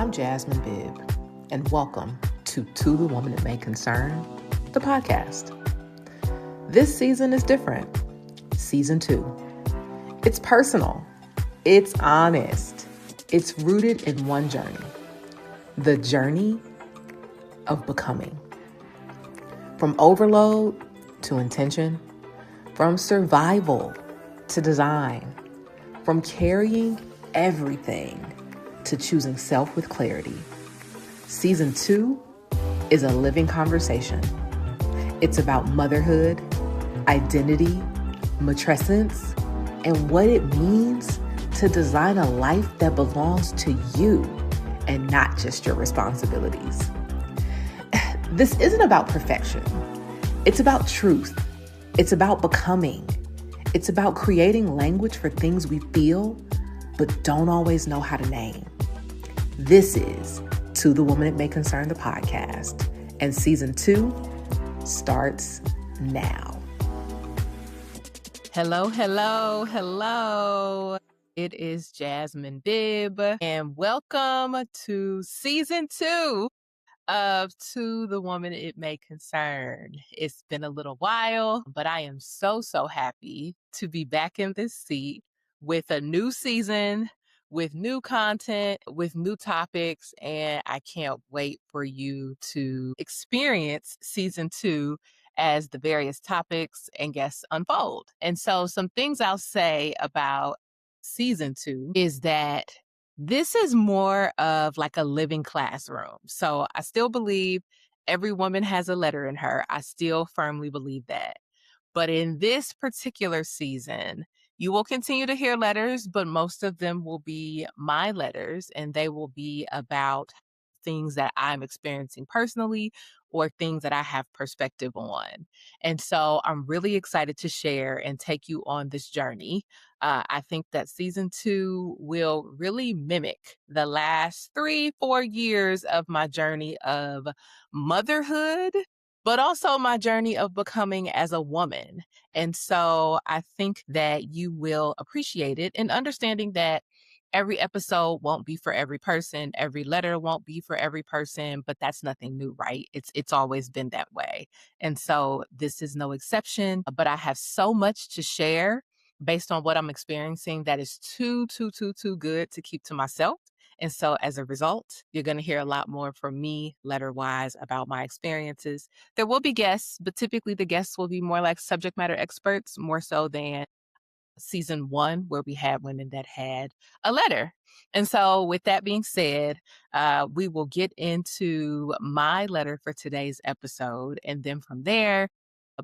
I'm Jasmine Bibb, and welcome to the Woman It May Concern, the podcast. This season is different. Season 2. It's personal. It's honest. It's rooted in one journey. The journey of becoming. From overload to intention, from survival to design, from carrying everything to choosing self with clarity. Season 2 is a living conversation. It's about motherhood, identity, matrescence, and what it means to design a life that belongs to you and not just your responsibilities. This isn't about perfection. It's about truth. It's about becoming. It's about creating language for things we feel but don't always know how to name. This is To the Woman It May Concern, the podcast, and season 2 starts now. Hello. It is Jasmine Bibb, and welcome to season 2 of To the Woman It May Concern. It's been a little while, but I am so happy to be back in this seat with a new season, with new content, with new topics, and I can't wait for you to experience season 2 as the various topics and guests unfold. And so some things I'll say about season 2 is that this is more of like a living classroom. So I still believe every woman has a letter in her. I still firmly believe that. But in this particular season, you will continue to hear letters, but most of them will be my letters, and they will be about things that I'm experiencing personally or things that I have perspective on. And so I'm really excited to share and take you on this journey. I think that season 2 will really mimic the last 3-4 years of my journey of motherhood, but also my journey of becoming as a woman. And so I think that you will appreciate it, and understanding that every episode won't be for every person. Every letter won't be for every person, but that's nothing new, right? It's always been that way. And so this is no exception, but I have so much to share based on what I'm experiencing that is too good to keep to myself. And so as a result, you're going to hear a lot more from me letter-wise about my experiences. There will be guests, but typically the guests will be more like subject matter experts, more so than season 1, where we had women that had a letter. And so with that being said, we will get into my letter for today's episode. And then from there,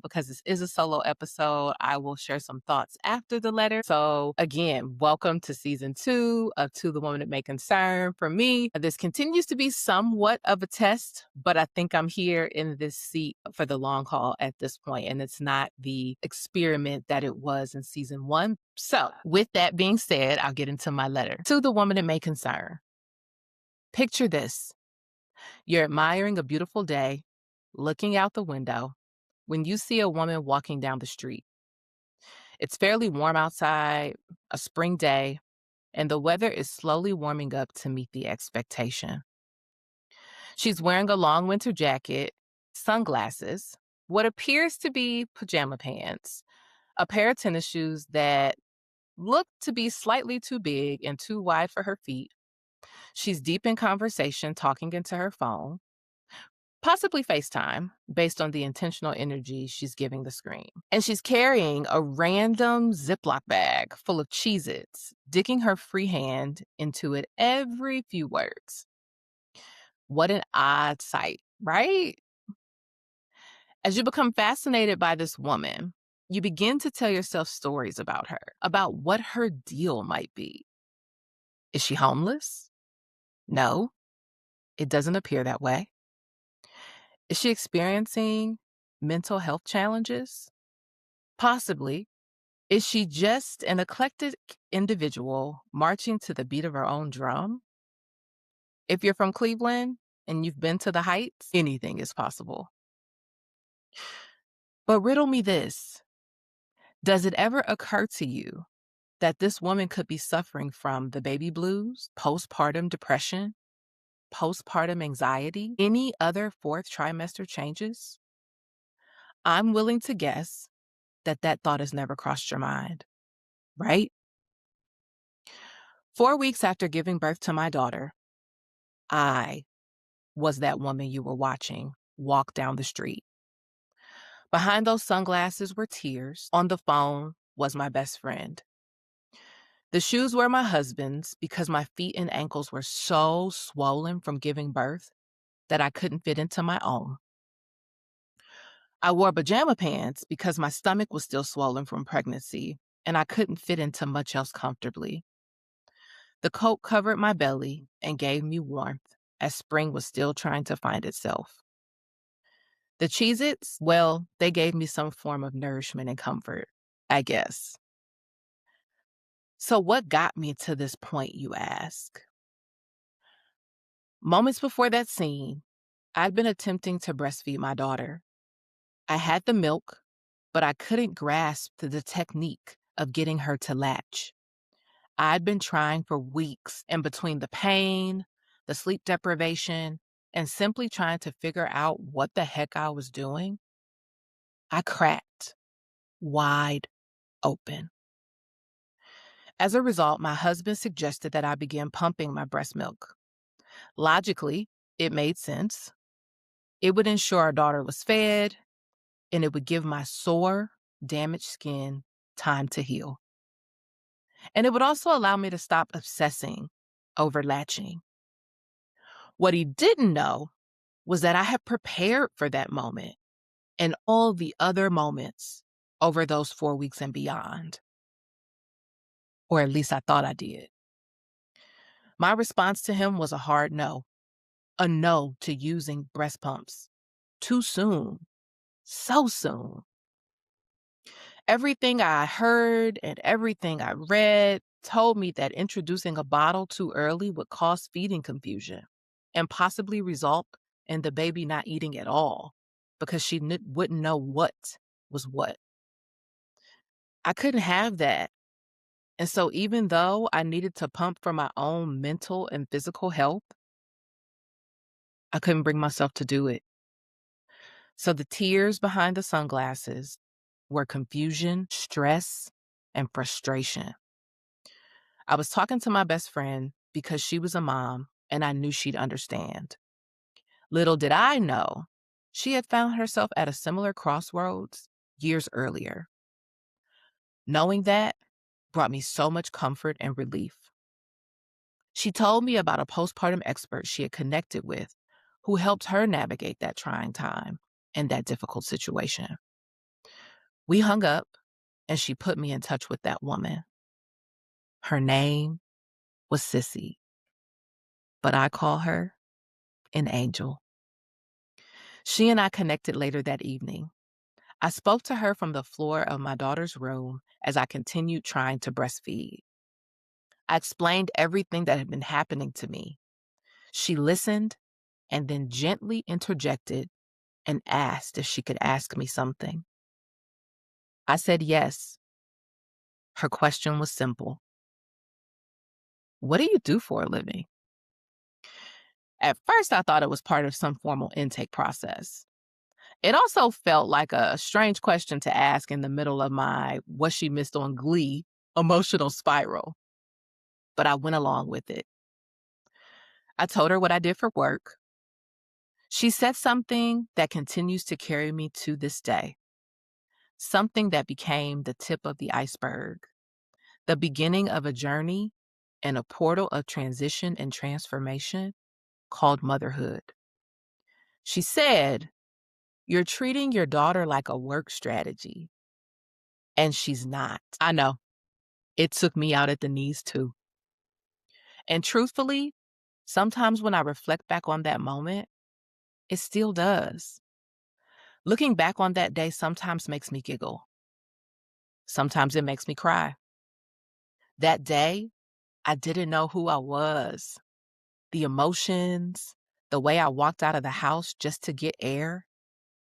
because this is a solo episode, I will share some thoughts after the letter. So again, welcome to season 2 of To the Woman It May Concern. For me, this continues to be somewhat of a test, but I think I'm here in this seat for the long haul at this point, and it's not the experiment that it was in season 1. So with that being said, I'll get into my letter. To the Woman It May Concern. Picture this. You're admiring a beautiful day, looking out the window, when you see a woman walking down the street. It's fairly warm outside, a spring day, and the weather is slowly warming up to meet the expectation. She's wearing a long winter jacket, sunglasses, what appears to be pajama pants, a pair of tennis shoes that look to be slightly too big and too wide for her feet. She's deep in conversation, talking into her phone, possibly FaceTime, based on the intentional energy she's giving the screen. And she's carrying a random Ziploc bag full of Cheez-Its, digging her free hand into it every few words. What an odd sight, right? As you become fascinated by this woman, you begin to tell yourself stories about her, about what her deal might be. Is she homeless? No, it doesn't appear that way. Is she experiencing mental health challenges? Possibly. Is she just an eclectic individual marching to the beat of her own drum? If you're from Cleveland and you've been to the Heights, anything is possible. But riddle me this. Does it ever occur to you that this woman could be suffering from the baby blues, postpartum depression, postpartum anxiety, any other fourth trimester changes? I'm willing to guess that that thought has never crossed your mind, right? 4 weeks after giving birth to my daughter, I was that woman you were watching walk down the street. Behind those sunglasses were tears. On the phone was my best friend. The shoes were my husband's because my feet and ankles were so swollen from giving birth that I couldn't fit into my own. I wore pajama pants because my stomach was still swollen from pregnancy and I couldn't fit into much else comfortably. The coat covered my belly and gave me warmth as spring was still trying to find itself. The Cheez-Its, well, they gave me some form of nourishment and comfort, I guess. So what got me to this point, you ask? Moments before that scene, I'd been attempting to breastfeed my daughter. I had the milk, but I couldn't grasp the technique of getting her to latch. I'd been trying for weeks, and between the pain, the sleep deprivation, and simply trying to figure out what the heck I was doing, I cracked wide open. As a result, my husband suggested that I begin pumping my breast milk. Logically, it made sense. It would ensure our daughter was fed, and it would give my sore, damaged skin time to heal. And it would also allow me to stop obsessing over latching. What he didn't know was that I had prepared for that moment and all the other moments over those 4 weeks and beyond. Or at least I thought I did. My response to him was a hard no. A no to using breast pumps. Too soon. So soon. Everything I heard and everything I read told me that introducing a bottle too early would cause feeding confusion and possibly result in the baby not eating at all because she wouldn't know what was what. I couldn't have that. And so even though I needed to pump for my own mental and physical health, I couldn't bring myself to do it. So the tears behind the sunglasses were confusion, stress, and frustration. I was talking to my best friend because she was a mom and I knew she'd understand. Little did I know, she had found herself at a similar crossroads years earlier. Knowing that brought me so much comfort and relief. She told me about a postpartum expert she had connected with who helped her navigate that trying time and that difficult situation. We hung up and she put me in touch with that woman. Her name was Sissy, but I call her an angel. She and I connected later that evening. I spoke to her from the floor of my daughter's room as I continued trying to breastfeed. I explained everything that had been happening to me. She listened and then gently interjected and asked if she could ask me something. I said yes. Her question was simple. What do you do for a living? At first, I thought it was part of some formal intake process. It also felt like a strange question to ask in the middle of my what she missed on Glee emotional spiral, but I went along with it. I told her what I did for work. She said something that continues to carry me to this day, something that became the tip of the iceberg, the beginning of a journey and a portal of transition and transformation called motherhood. She said, "You're treating your daughter like a work strategy." And she's not. I know. It took me out at the knees too. And truthfully, sometimes when I reflect back on that moment, it still does. Looking back on that day sometimes makes me giggle. Sometimes it makes me cry. That day, I didn't know who I was. The emotions, the way I walked out of the house just to get air,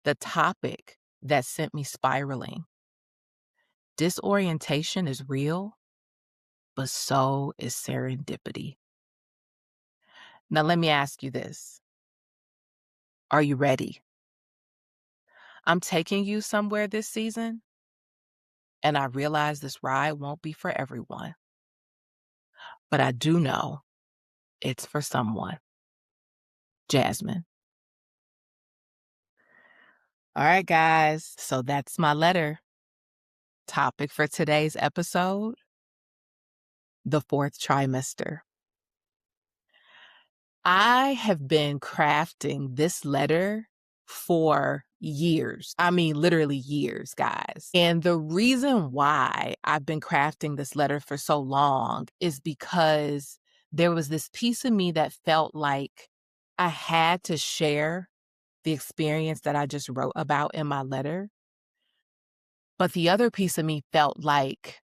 the topic that sent me spiraling. Disorientation is real, but so is serendipity. Now, let me ask you this. Are you ready? I'm taking you somewhere this season, and I realize this ride won't be for everyone, but I do know it's for someone. Jasmine. All right, guys. So that's my letter. Topic for today's episode: the fourth trimester. I have been crafting this letter for years. I mean, literally years, guys. And the reason why I've been crafting this letter for so long is because there was this piece of me that felt like I had to share the experience that I just wrote about in my letter. But the other piece of me felt like,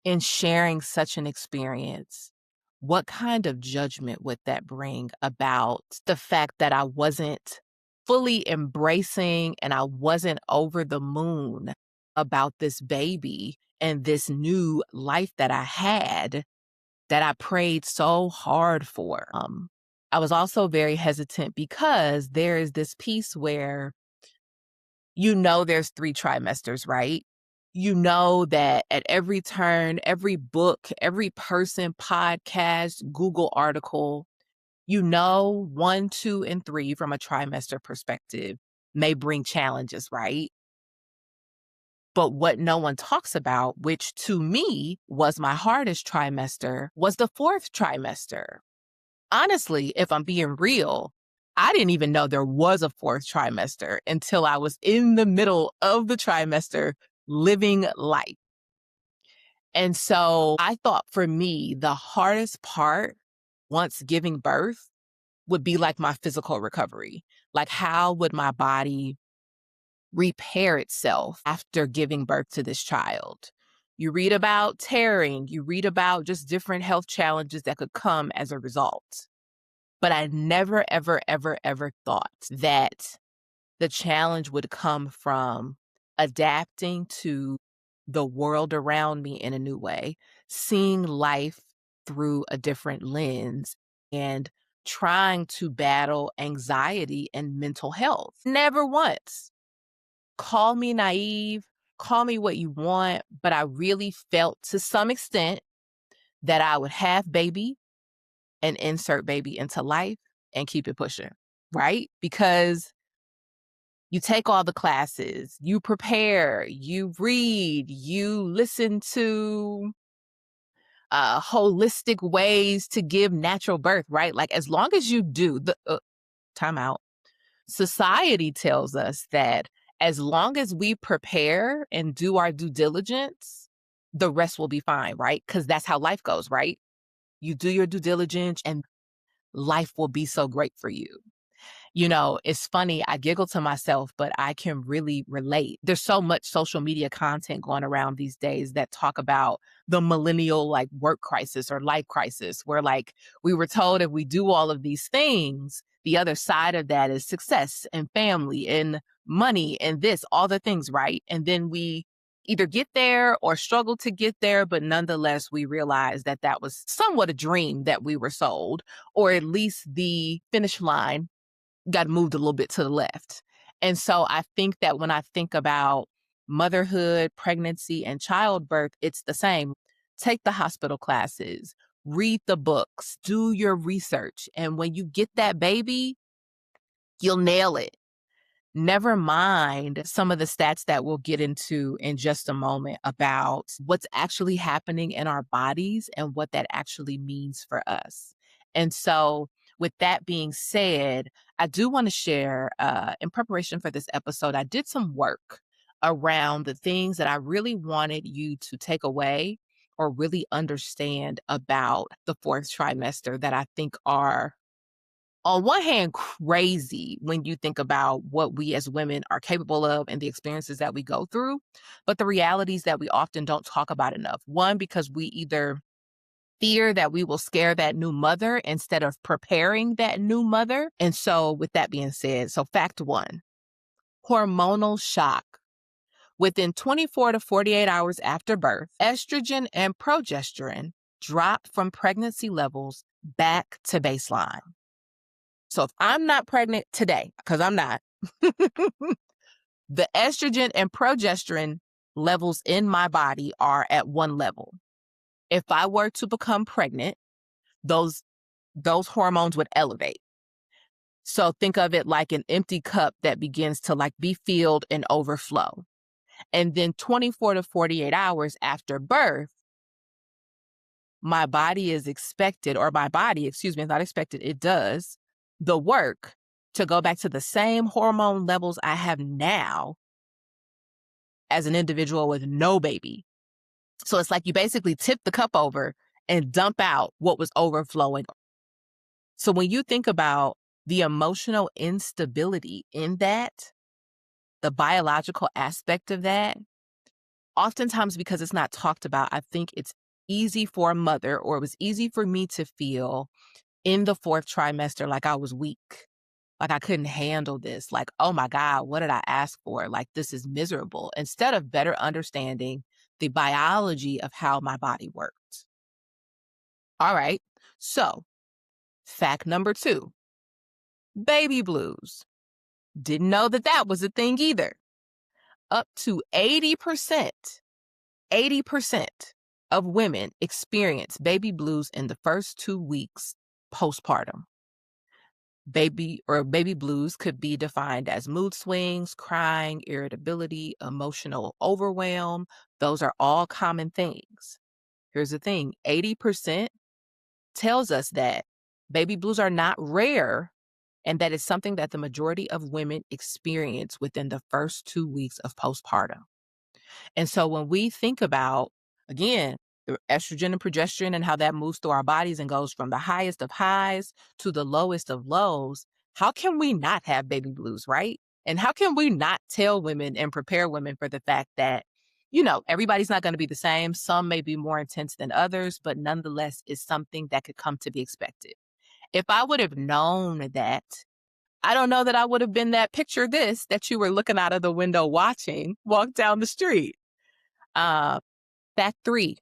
in sharing such an experience, what kind of judgment would that bring about the fact that I wasn't fully embracing and I wasn't over the moon about this baby and this new life that I had that I prayed so hard for? I was also very hesitant because there is this piece where there's 3 trimesters, right? You know that at every turn, every book, every person, podcast, Google article, 1, 2, and 3 from a trimester perspective may bring challenges, right? But what no one talks about, which to me was my hardest trimester, was the 4th trimester. Honestly, if I'm being real, I didn't even know there was a 4th trimester until I was in the middle of the trimester living life. And so I thought for me, the hardest part once giving birth would be like my physical recovery. Like, how would my body repair itself after giving birth to this child? You read about tearing, you read about just different health challenges that could come as a result. But I never, ever, ever, ever thought that the challenge would come from adapting to the world around me in a new way, seeing life through a different lens, and trying to battle anxiety and mental health. Never once. Call me naive, call me what you want, but I really felt to some extent that I would have baby and insert baby into life and keep it pushing, right? Because you take all the classes, you prepare, you read, you listen to holistic ways to give natural birth, right? Like, as long as you do time out. Society tells us that as long as we prepare and do our due diligence, the rest will be fine, right? Because that's how life goes, right? You do your due diligence and life will be so great for you. It's funny, I giggle to myself, but I can really relate. There's so much social media content going around these days that talk about the millennial like work crisis or life crisis, where like we were told if we do all of these things, the other side of that is success and family and money and this, all the things, right? And then we either get there or struggle to get there, but nonetheless, we realize that that was somewhat a dream that we were sold, or at least the finish line got moved a little bit to the left. And so I think that when I think about motherhood, pregnancy, and childbirth, it's the same. Take the hospital classes, read the books, do your research. And when you get that baby, you'll nail it. Never mind some of the stats that we'll get into in just a moment about what's actually happening in our bodies and what that actually means for us. And so, with that being said, I do want to share, in preparation for this episode, I did some work around the things that I really wanted you to take away or really understand about the 4th trimester that I think are, on one hand, crazy when you think about what we as women are capable of and the experiences that we go through, but the realities that we often don't talk about enough. One, because we either fear that we will scare that new mother instead of preparing that new mother. And so, with that being said, so fact 1, hormonal shock. Within 24 to 48 hours after birth, estrogen and progesterone drop from pregnancy levels back to baseline. So if I'm not pregnant today, because I'm not, the estrogen and progesterone levels in my body are at one level. If I were to become pregnant, those hormones would elevate. So think of it like an empty cup that begins to like be filled and overflow. And then 24 to 48 hours after birth, my body is expected, or my body, excuse me, is not expected, it does the work to go back to the same hormone levels I have now as an individual with no baby. So it's like you basically tip the cup over and dump out what was overflowing. So when you think about the emotional instability in that, the biological aspect of that, oftentimes because it's not talked about, I think it's easy for a mother, or it was easy for me to feel in the fourth trimester like I was weak, like I couldn't handle this, like, oh my God, what did I ask for? Like, this is miserable, instead of better understanding the biology of how my body worked. All right, so fact number 2, baby blues. Didn't know that that was a thing either. Up to 80% of women experience baby blues in the first 2 weeks postpartum. Baby blues could be defined as mood swings, crying, irritability, emotional overwhelm. Those are all common things. Here's the thing, 80% tells us that baby blues are not rare, and that is something that the majority of women experience within the first 2 weeks of postpartum. And so when we think about, again, the estrogen and progesterone and how that moves through our bodies and goes from the highest of highs to the lowest of lows, how can we not have baby blues, right? And how can we not tell women and prepare women for the fact that, everybody's not going to be the same. Some may be more intense than others, but nonetheless is something that could come to be expected. If I would have known that, I don't know that I would have been that picture this that you were looking out of the window watching walk down the street. Uh, Fact 3,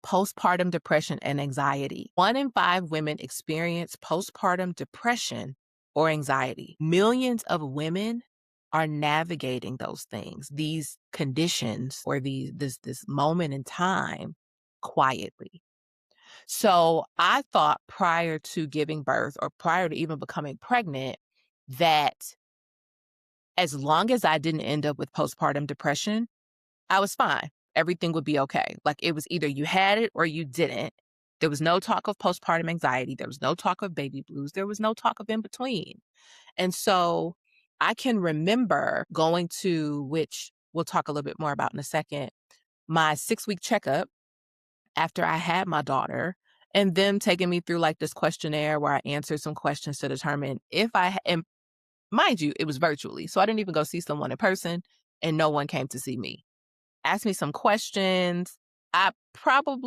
postpartum depression and anxiety. 1 in 5 women experience postpartum depression or anxiety. Millions of women are navigating those things, these conditions, or this moment in time quietly. So I thought prior to giving birth, or prior to even becoming pregnant, that as long as I didn't end up with postpartum depression, I was fine. Everything would be okay. Like, it was either you had it or you didn't. There was no talk of postpartum anxiety. There was no talk of baby blues. There was no talk of in between. And so I can remember going to, which we'll talk a little bit more about in a second, my 6-week checkup after I had my daughter, and them taking me through like this questionnaire where I answered some questions to determine if and mind you, it was virtually. So I didn't even go see someone in person, and no one came to see me. Asked me some questions. I told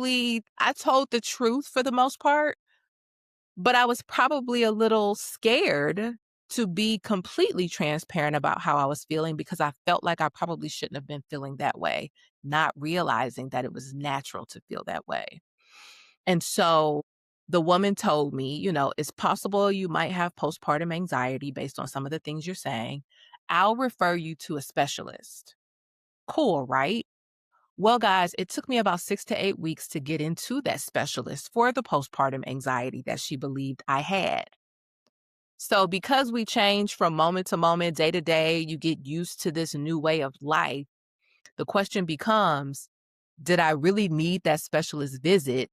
the truth for the most part, but I was probably a little scared to be completely transparent about how I was feeling, because I felt like I probably shouldn't have been feeling that way, not realizing that it was natural to feel that way. And so the woman told me, it's possible you might have postpartum anxiety based on some of the things you're saying. I'll refer you to a specialist. Cool, right? Well, guys, it took me about 6 to 8 weeks to get into that specialist for the postpartum anxiety that she believed I had. So because we change from moment to moment, day to day, you get used to this new way of life. The question becomes, did I really need that specialist visit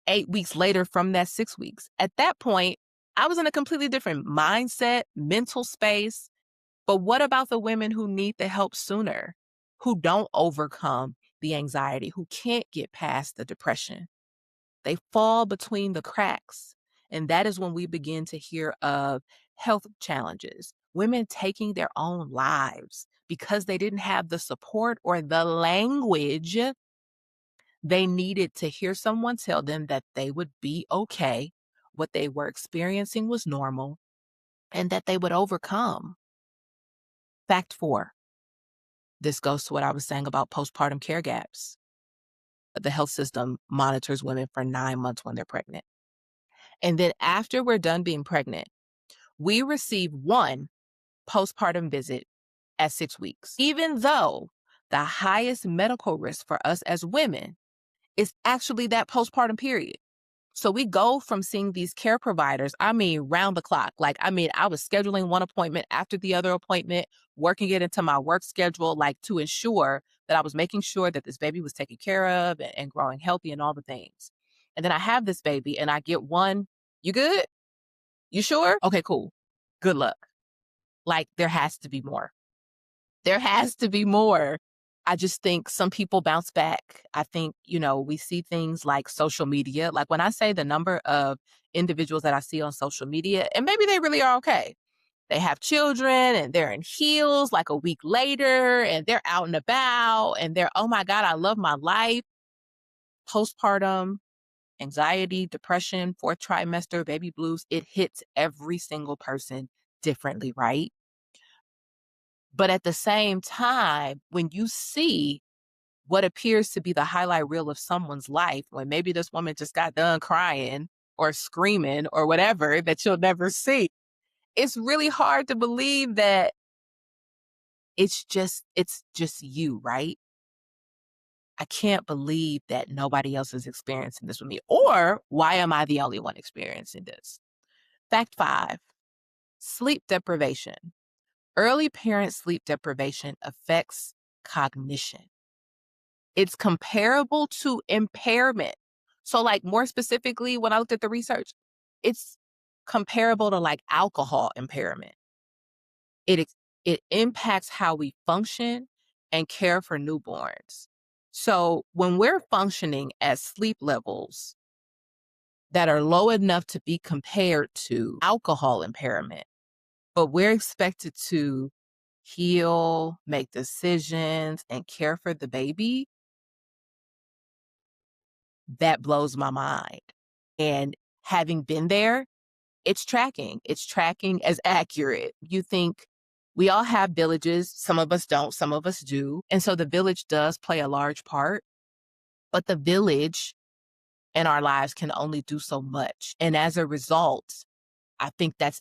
8 weeks later from that 6 weeks? At that point, I was in a completely different mindset, mental space. But what about the women who need the help sooner, who don't overcome the anxiety, who can't get past the depression? They fall between the cracks. And that is when we begin to hear of health challenges, women taking their own lives because they didn't have the support or the language they needed to hear someone tell them that they would be okay, what they were experiencing was normal, and that they would overcome. Fact 4. This goes to what I was saying about postpartum care gaps. The health system monitors women for 9 months when they're pregnant. And then after we're done being pregnant, we receive one postpartum visit at 6 weeks, even though the highest medical risk for us as women is actually that postpartum period. So we go from seeing these care providers, round the clock. I was scheduling one appointment after the other appointment, working it into my work schedule, to ensure that I was making sure that this baby was taken care of and growing healthy and all the things. And then I have this baby and I get one, you good? You sure? Okay, cool. Good luck. There has to be more. There has to be more. I just think some people bounce back. I think, we see things like social media. Like when I say the number of individuals that I see on social media, and maybe they really are okay. They have children and they're in heels like a week later and they're out and about and they're, oh my God, I love my life. Postpartum, anxiety, depression, fourth trimester, baby blues, it hits every single person differently, right? But at the same time, when you see what appears to be the highlight reel of someone's life, when maybe this woman just got done crying or screaming or whatever that you'll never see, it's really hard to believe that it's just you, right? I can't believe that nobody else is experiencing this with me. Or why am I the only one experiencing this? Fact 5, sleep deprivation. Early parent sleep deprivation affects cognition. It's comparable to impairment. So, more specifically, when I looked at the research, it's comparable to alcohol impairment. It impacts how we function and care for newborns. So, when we're functioning at sleep levels that are low enough to be compared to alcohol impairment, but we're expected to heal, make decisions, and care for the baby, that blows my mind. And having been there, it's tracking. It's tracking as accurate. You think we all have villages. Some of us don't, some of us do. And so the village does play a large part, but the village in our lives can only do so much. And as a result, I think that's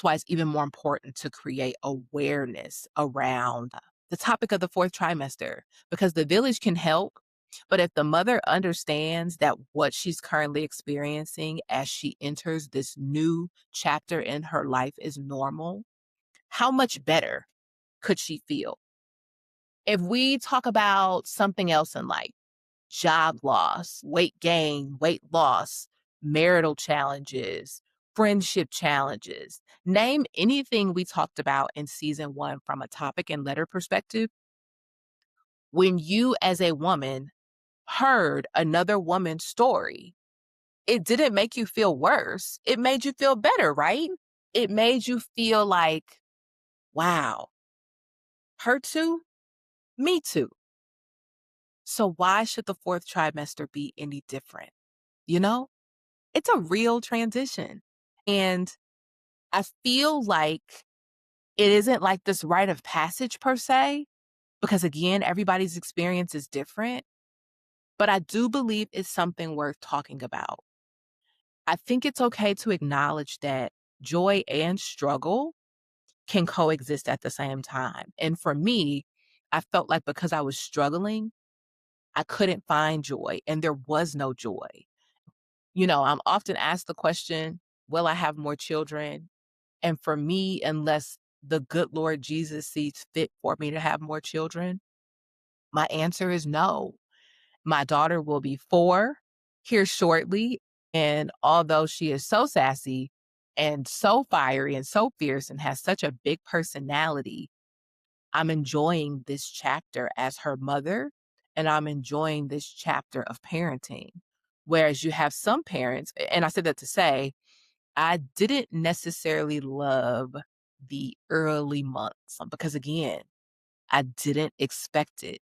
why it's even more important to create awareness around the topic of the fourth trimester, because the village can help. But if the mother understands that what she's currently experiencing as she enters this new chapter in her life is normal, how much better could she feel? If we talk about something else in life, job loss, weight gain, weight loss, marital challenges, friendship challenges. Name anything we talked about in season 1 from a topic and letter perspective. When you, as a woman, heard another woman's story, it didn't make you feel worse. It made you feel better, right? It made you feel like, wow, her too, me too. So why should the fourth trimester be any different? You know? It's a real transition. And I feel like it isn't like this rite of passage per se, because again, everybody's experience is different. But I do believe it's something worth talking about. I think it's okay to acknowledge that joy and struggle can coexist at the same time. And for me, I felt like because I was struggling, I couldn't find joy and there was no joy. I'm often asked the question, will I have more children? And for me, unless the good Lord Jesus sees fit for me to have more children, my answer is no. My daughter will be 4 here shortly. And although she is so sassy and so fiery and so fierce and has such a big personality, I'm enjoying this chapter as her mother and I'm enjoying this chapter of parenting. Whereas you have some parents, and I said that to say, I didn't necessarily love the early months because, again, I didn't expect it.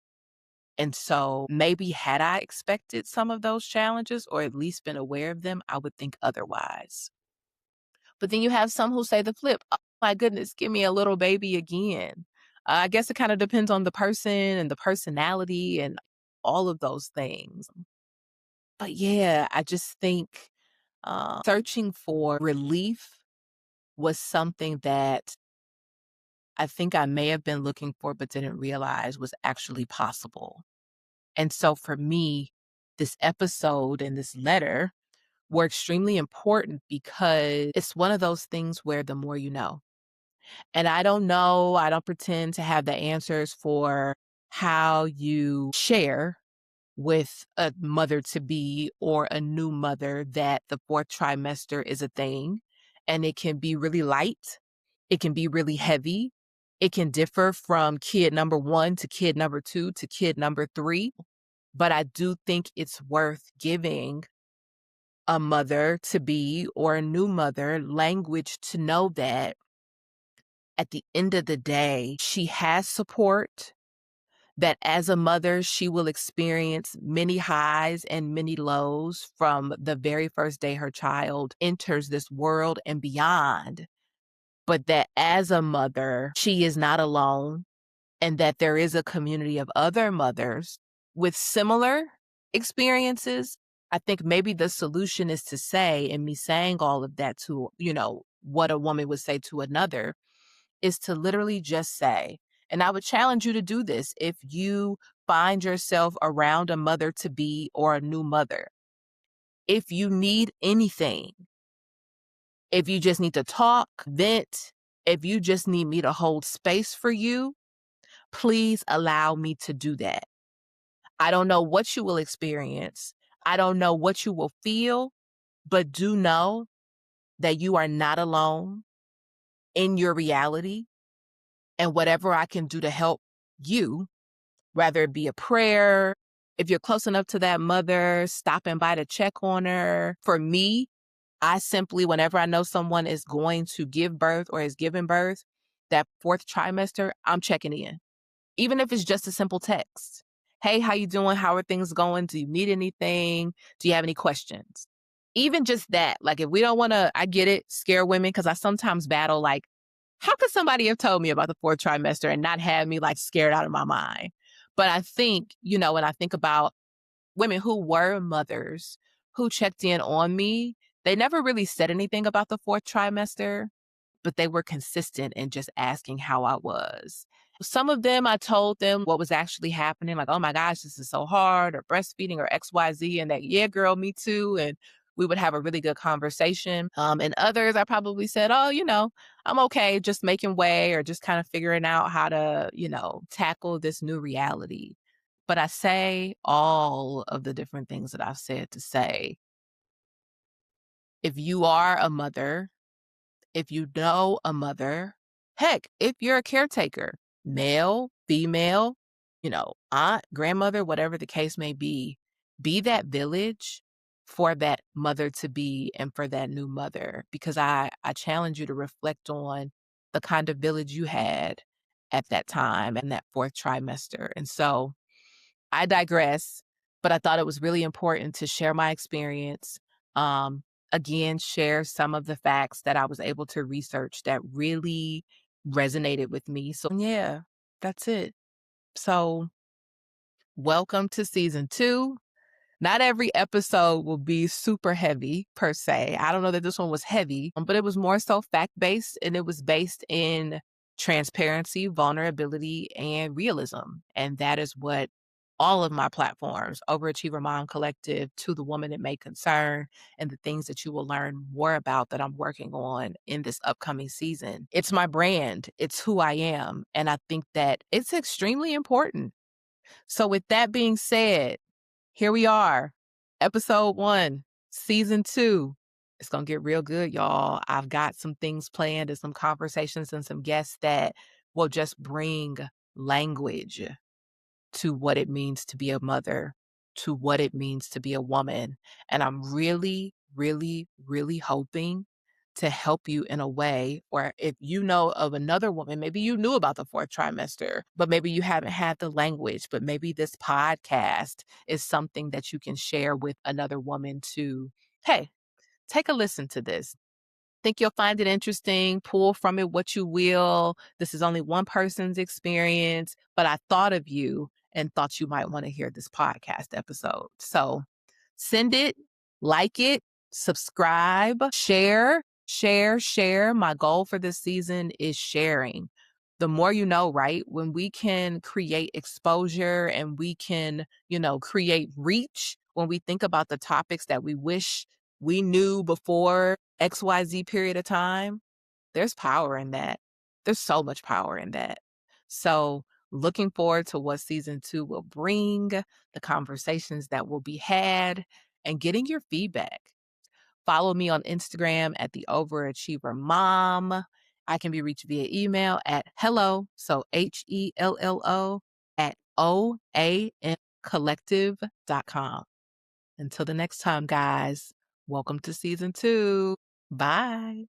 And so maybe had I expected some of those challenges or at least been aware of them, I would think otherwise. But then you have some who say the flip. Oh my goodness, give me a little baby again. I guess it kind of depends on the person and the personality and all of those things. But yeah, I just think searching for relief was something that I think I may have been looking for, but didn't realize was actually possible. And so for me, this episode and this letter were extremely important because it's one of those things where the more you know. And I don't know, I don't pretend to have the answers for how you share with a mother to be or a new mother that the fourth trimester is a thing. And it can be really light, it can be really heavy. It can differ from kid number one to kid number two to kid number three. But I do think it's worth giving a mother to be or a new mother language to know that at the end of the day, she has support, that as a mother, she will experience many highs and many lows from the very first day her child enters this world and beyond. But that as a mother, she is not alone and that there is a community of other mothers with similar experiences. I think maybe the solution is to say, and me saying all of that to, what a woman would say to another, is to literally just say, and I would challenge you to do this if you find yourself around a mother to be or a new mother. If you need anything, if you just need to talk, vent, if you just need me to hold space for you, please allow me to do that. I don't know what you will experience. I don't know what you will feel, but do know that you are not alone in your reality. And whatever I can do to help you, whether it be a prayer, if you're close enough to that mother, stopping by to check on her. For me, I simply, whenever I know someone is going to give birth or is giving birth, that fourth trimester, I'm checking in. Even if it's just a simple text. Hey, how you doing? How are things going? Do you need anything? Do you have any questions? Even just that, like if we don't want to, I get it, scare women, because I sometimes battle like, how could somebody have told me about the fourth trimester and not have me like scared out of my mind? But I think, when I think about women who were mothers who checked in on me, they never really said anything about the fourth trimester, but they were consistent in just asking how I was. Some of them, I told them what was actually happening, like, oh my gosh, this is so hard, or breastfeeding, or XYZ, and that, yeah, girl, me too. And we would have a really good conversation. And others, I probably said, oh, I'm okay, just making way or just kind of figuring out how to, tackle this new reality. But I say all of the different things that I've said to say, if you are a mother, if you know a mother, heck, if you're a caretaker, male, female, aunt, grandmother, whatever the case may be that village for that mother to be and for that new mother. Because I challenge you to reflect on the kind of village you had at that time and that fourth trimester. And so I digress, but I thought it was really important to share my experience. Um, Again, share some of the facts that I was able to research that really resonated with me. So, yeah, that's it. So, welcome to season 2. Not every episode will be super heavy per se. I don't know that this one was heavy, but it was more so fact-based, and it was based in transparency, vulnerability, and realism. And that is what all of my platforms, Overachiever Mom Collective, To the Woman It May Concern, and the things that you will learn more about that I'm working on in this upcoming season. It's my brand. It's who I am. And I think that it's extremely important. So with that being said, here we are, episode 1, season 2. It's going to get real good, y'all. I've got some things planned and some conversations and some guests that will just bring language to what it means to be a mother, to what it means to be a woman. And I'm really, really, really hoping to help you in a way where if you know of another woman, maybe you knew about the fourth trimester, but maybe you haven't had the language, but maybe this podcast is something that you can share with another woman to, hey, take a listen to this. Think you'll find it interesting, pull from it what you will. This is only one person's experience, but I thought of you and thought you might want to hear this podcast episode. So Send it, like it, subscribe, share, share. My goal for this season is sharing. The more you know, right? When we can create exposure and we can, create reach, when we think about the topics that we wish we knew before XYZ period of time, there's power in that. There's so much power in that. So, looking forward to what season 2 will bring, the conversations that will be had, and getting your feedback. Follow me on Instagram at the Overachiever Mom. I can be reached via email at hello, so HELLO at OAMcollective.com. Until the next time, guys, welcome to season 2. Bye.